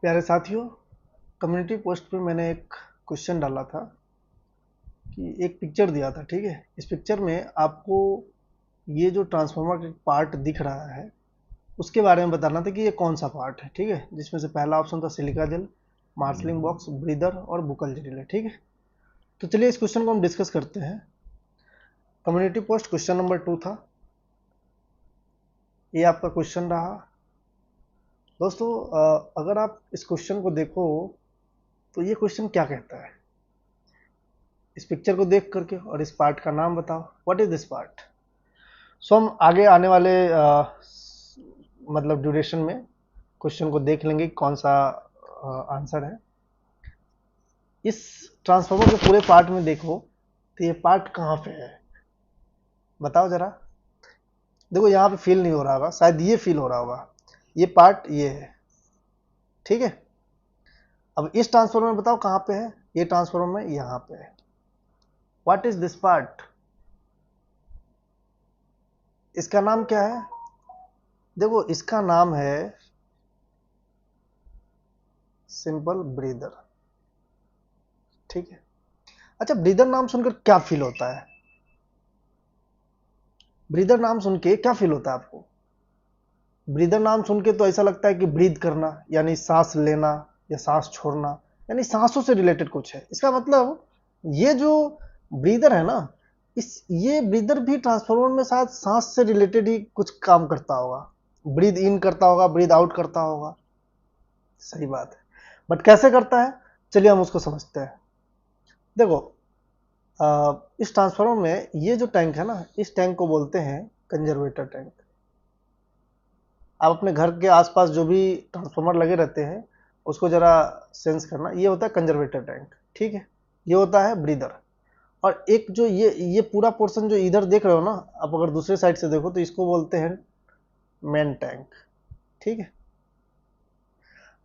प्यारे साथियों, community post पे मैंने एक क्वेश्चन डाला था कि एक पिक्चर दिया था। ठीक है, इस पिक्चर में आपको ये जो ट्रांसफार्मर का पार्ट दिख रहा है उसके बारे में बताना था कि ये कौन सा पार्ट है। ठीक है, जिसमें से पहला ऑप्शन था silica gel, marshalling box, breather और बुकल जेल है। ठीक है, तो चलिए इस क्वेश्चन को हम डिस्कस करते हैं। कम्युनिटी पोस्ट क्वेश्चन नंबर 2 था, ये आपका क्वेश्चन रहा। दोस्तों, अगर आप इस क्वेश्चन को देखो तो ये क्वेश्चन क्या कहता है, इस पिक्चर को देख करके और इस पार्ट का नाम बताओ, व्हाट इज दिस पार्ट। सो हम आगे आने वाले मतलब ड्यूरेशन में क्वेश्चन को देख लेंगे कौन सा आंसर है। इस ट्रांसफार्मर के पूरे पार्ट में देखो तो ये पार्ट कहाँ पे है, बताओ जरा। देखो यहाँ पे फील नहीं हो रहा होगा, शायद ये फील हो रहा होगा, ये पार्ट ये है। ठीक है, अब इस ट्रांसफार्मर में बताओ कहाँ पे है, ये ट्रांसफार्मर में यहाँ पे है। व्हाट इज दिस पार्ट, इसका नाम क्या है। देखो इसका नाम है सिंपल ब्रीदर। ठीक है, अच्छा ब्रीदर नाम सुनकर क्या फील होता है, ब्रीदर नाम सुन के क्या फील होता है आपको। ब्रीदर नाम सुन के तो ऐसा लगता है कि ब्रीद करना यानी सांस लेना या सांस छोड़ना, यानी सांसों से रिलेटेड कुछ है। इसका मतलब ये जो ब्रीदर है ना, ये ब्रीदर भी ट्रांसफार्मर में शायद सांस से रिलेटेड ही कुछ काम करता होगा, ब्रीद इन करता होगा, ब्रीद आउट करता होगा। सही बात है, बट कैसे करता है, चलिए हम उसको समझते हैं। देखो इस ट्रांसफार्मर में ये जो टैंक है ना, इस टैंक को बोलते हैं कंजर्वेटर टैंक। आप अपने घर के आसपास जो भी ट्रांसफार्मर लगे रहते हैं उसको जरा सेंस करना, ये होता है कंजर्वेटर टैंक। ठीक है, ये होता है ब्रीदर। और एक जो ये पूरा पोर्शन जो इधर देख रहे हो ना, आप अगर दूसरे साइड से देखो तो इसको बोलते हैं मेन टैंक। ठीक है,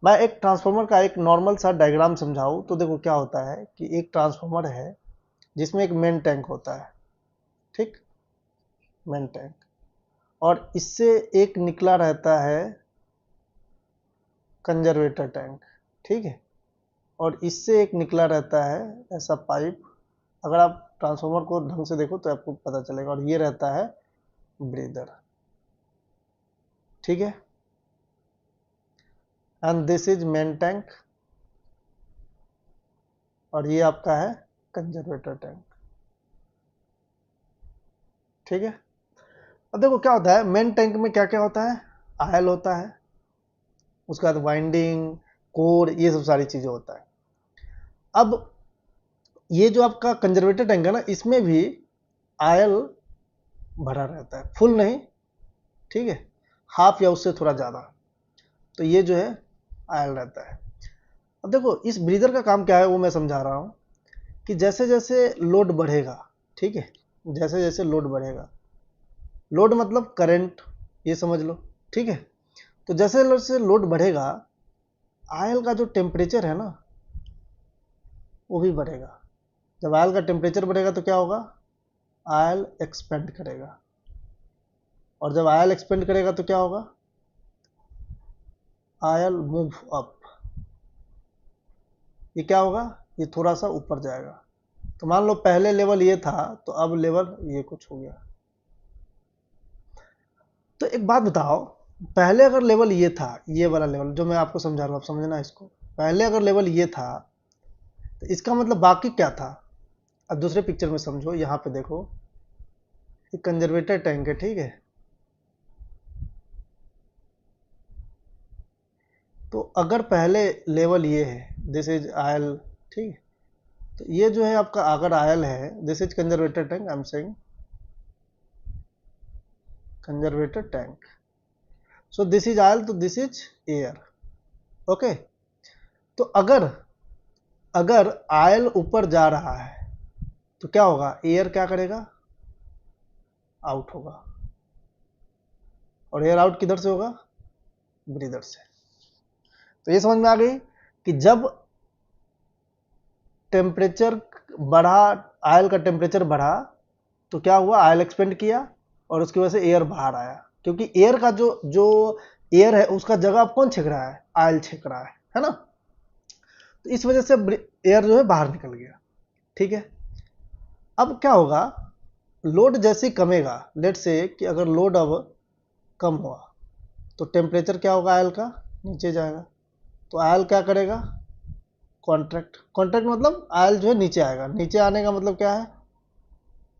मैं एक ट्रांसफार्मर का एक नॉर्मल सा डायग्राम समझाऊं तो देखो क्या होता है कि एक ट्रांसफार्मर है जिसमें एक मेन टैंक होता है। ठीक, मेन टैंक, और इससे एक निकला रहता है कंजर्वेटर टैंक। ठीक है, और इससे एक निकला रहता है ऐसा पाइप। अगर आप ट्रांसफार्मर को ढंग से देखो तो आपको पता चलेगा, और ये रहता है ब्रीदर। ठीक है, and this is main tank, और ये आपका है कंजर्वेटर टैंक। ठीक है, अब देखो क्या होता है, मेन टैंक में क्या क्या होता है, आयल होता है, उसके बाद वाइंडिंग, कोर, ये सब सारी चीजें होता है। अब ये जो आपका कंजर्वेटर टैंक है ना, इसमें भी आयल भरा रहता है, फुल नहीं, ठीक है, हाफ या उससे थोड़ा ज्यादा, तो ये जो है आयल रहता है। अब देखो इस ब्रीदर का काम क्या है वो मैं समझा रहा हूं कि जैसे जैसे लोड बढ़ेगा, ठीक है, जैसे जैसे लोड बढ़ेगा, लोड मतलब करंट, ये समझ लो। ठीक है, तो जैसे जैसे लोड बढ़ेगा, आयल का जो टेम्परेचर है ना वो भी बढ़ेगा। जब आयल का टेम्परेचर बढ़ेगा तो क्या होगा, आयल एक्सपेंड करेगा, और जब आयल एक्सपेंड करेगा तो क्या होगा, आयल मूव अप। ये क्या होगा, ये थोड़ा सा ऊपर जाएगा। तो मान लो पहले लेवल ये था तो अब लेवल ये कुछ हो गया। तो एक बात बताओ, पहले अगर लेवल ये था, ये वाला लेवल जो मैं आपको समझा रहा हूँ, आप समझना इसको, पहले अगर लेवल ये था तो इसका मतलब बाकी क्या था। अब दूसरे पिक्चर में समझो, यहाँ पे देखो, एक कंजर्वेटर टैंक है। ठीक है, तो अगर पहले लेवल ये है, दिस इज आयल, ठीक है, तो ये जो है आपका अगर आयल है, this is conservator tank, I am saying conservator tank, so this is oil, तो दिस इज एयर। ओके, तो अगर अगर आयल ऊपर जा रहा है तो क्या होगा, एयर क्या करेगा, आउट होगा, और एयर आउट किधर से होगा, ब्रीदर से। तो ये समझ में आ गई कि जब टेम्परेचर बढ़ा, आयल का टेम्परेचर बढ़ा तो क्या हुआ, आयल एक्सपेंड किया और उसकी वजह से एयर बाहर आया, क्योंकि एयर का जो जो एयर है उसका जगह अब कौन छेक रहा है, आयल छेक रहा है ना। तो इस वजह से एयर जो है बाहर निकल गया, ठीक है। अब क्या होगा, लोड जैसे ही कमेगा, लेट से कि अगर लोड अब कम हुआ तो टेम्परेचर क्या होगा आयल का, नीचे जाएगा। तो आयल क्या करेगा, कॉन्ट्रैक्ट। कॉन्ट्रैक्ट मतलब आयल जो है नीचे आएगा। नीचे आने का मतलब क्या है,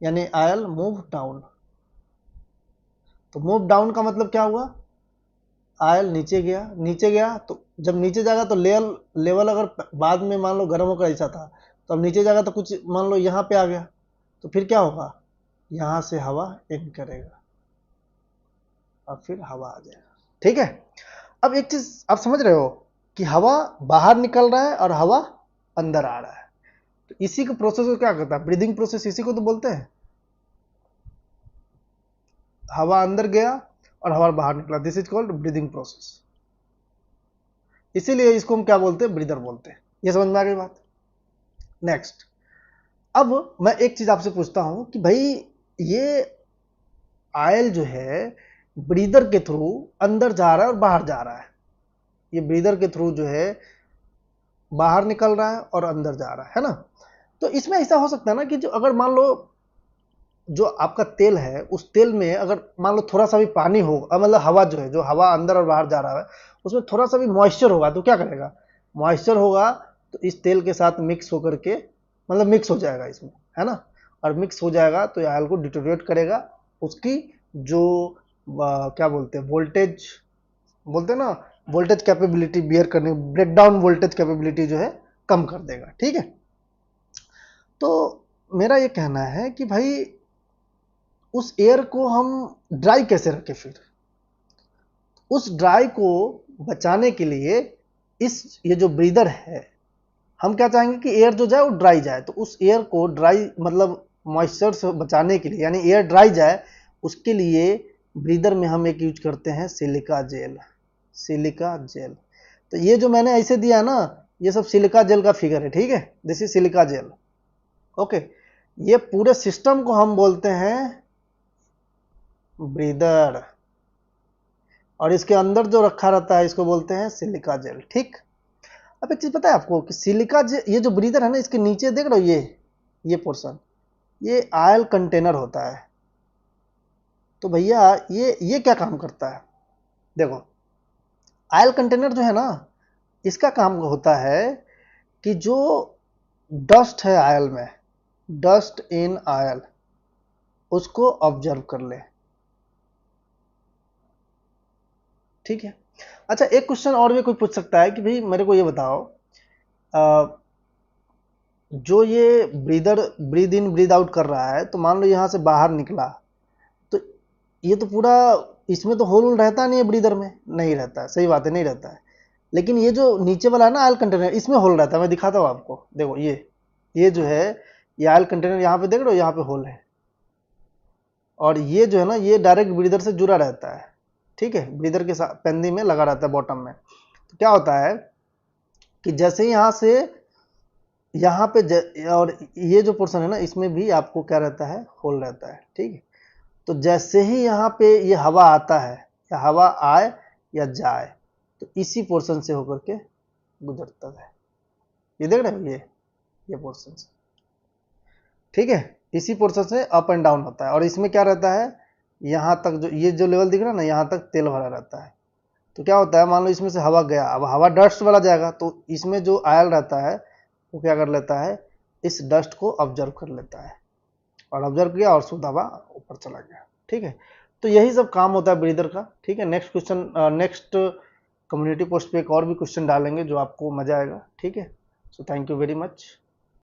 यानी आयल मूव डाउन। तो मूव डाउन का मतलब क्या हुआ, आयल नीचे गया। नीचे गया तो जब नीचे जाएगा तो लेवल अगर बाद में मान लो गर्म होकर ऐसा था, तो अब नीचे जाएगा तो कुछ मान लो यहाँ पे आ गया, तो फिर क्या होगा, यहाँ से हवा इन करेगा और फिर हवा आ जाएगा, ठीक है। अब एक चीज आप समझ रहे हो कि हवा बाहर निकल रहा है और हवा अंदर आ रहा है। तो इसी के प्रोसेस को क्या करता है, ब्रीदिंग प्रोसेस, इसी को तो बोलते हैं। हवा अंदर गया और हवा बाहर निकला, this is called breathing process. इसीलिए इसको हम क्या बोलते हैं, ब्रीदर बोलते हैं। ये समझ में आ गई बात। नेक्स्ट, अब मैं एक चीज आपसे पूछता हूं कि भाई ये आयल जो है ब्रीदर के थ्रू अंदर जा रहा है और बाहर जा रहा है। ये ब्रीदर के थ्रू जो है बाहर निकल रहा है और अंदर जा रहा है ना। तो इसमें ऐसा हो सकता है ना कि जो अगर मान लो जो आपका तेल है, उस तेल में अगर मान लो थोड़ा सा भी पानी हो, मतलब हवा जो है, जो हवा अंदर और बाहर जा रहा है, उसमें थोड़ा सा भी मॉइस्चर होगा तो क्या करेगा, मॉइस्चर होगा तो इस तेल के साथ मिक्स होकर के, मतलब मिक्स हो जाएगा इसमें, है ना। और मिक्स हो जाएगा तो ऑयल को डिटोरिएट करेगा। उसकी जो क्या बोलते हैं, वोल्टेज बोलते हैं ना, वोल्टेज कैपेबिलिटी बियर करने, ब्रेकडाउन वोल्टेज कैपेबिलिटी जो है कम कर देगा, ठीक है। तो मेरा ये कहना है कि भाई उस एयर को हम ड्राई कैसे रखें, फिर उस ड्राई को बचाने के लिए इस ये जो ब्रीदर है, हम क्या चाहेंगे कि एयर जो जाए वो ड्राई जाए। तो उस एयर को ड्राई मतलब मॉइस्चर से बचाने के लिए, यानी एयर ड्राई जाए, उसके लिए ब्रीदर में हम एक यूज करते हैं सिलिका जेल। सिलिका जेल, तो ये जो मैंने ऐसे दिया ना, ये सब सिलिका जेल का फिगर है, ठीक है। This is silica gel, okay. ये पूरे सिस्टम को हम बोलते हैं ब्रीदर, और इसके अंदर जो रखा रहता है इसको बोलते हैं सिलिका जेल, ठीक। अब एक चीज पता है आपको कि सिलिका जेल, ये जो ब्रीदर है ना, इसके नीचे देख रहे हो ये पोर्शन, ये आयल कंटेनर होता है। तो भैया ये क्या काम करता है, देखो आयल कंटेनर जो है ना, इसका काम होता है कि जो डस्ट है आयल में, डस्ट इन आयल, उसको ऑब्जर्व कर ले, ठीक है। अच्छा, एक क्वेश्चन और भी कोई पूछ सकता है कि भाई मेरे को ये बताओ, जो ये breather breathe in breathe out कर रहा है, तो मान लो यहां से बाहर निकला, तो ये तो पूरा, इसमें तो होल रहता नहीं है ब्रीदर में, नहीं रहता है, सही बात है, नहीं रहता है। लेकिन ये जो नीचे वाला है ना आयल कंटेनर, इसमें होल रहता है। मैं दिखाता हूँ आपको, देखो ये जो है, ये आयल कंटेनर, यहाँ पे देख रहे हो, यहाँ पे होल है। और ये जो है ना, ये डायरेक्ट ब्रीदर से जुड़ा रहता है, ठीक है, ब्रीदर के साथ पेंदी में लगा रहता है बॉटम में। तो क्या होता है कि जैसे ही यहाँ से यहाँ पे और ये जो पोर्शन है ना, इसमें भी आपको क्या रहता है, होल रहता है, ठीक है। तो जैसे ही यहाँ पे ये हवा आता है, या हवा आए या जाए, तो इसी पोर्शन से होकर के गुजरता है। ये देख रहे हो, ये पोर्शन से, ठीक है, इसी पोर्शन से अप एंड डाउन होता है। और इसमें क्या रहता है, यहाँ तक जो ये जो लेवल दिख रहा है ना, यहाँ तक तेल भरा रहता है। तो क्या होता है, मान लो इसमें से हवा गया, अब हवा डस्ट वाला जाएगा, तो इसमें जो आयल रहता है वो क्या कर लेता है, इस डस्ट को ऑब्जर्व कर लेता है, और ऑब्जर्व किया और शुद्ध हवा ऊपर चला गया, ठीक है। तो यही सब काम होता है ब्रीदर का, ठीक है। Next question, next community post पे एक और भी क्वेश्चन डालेंगे जो आपको मजा आएगा, ठीक है। So thank you very much.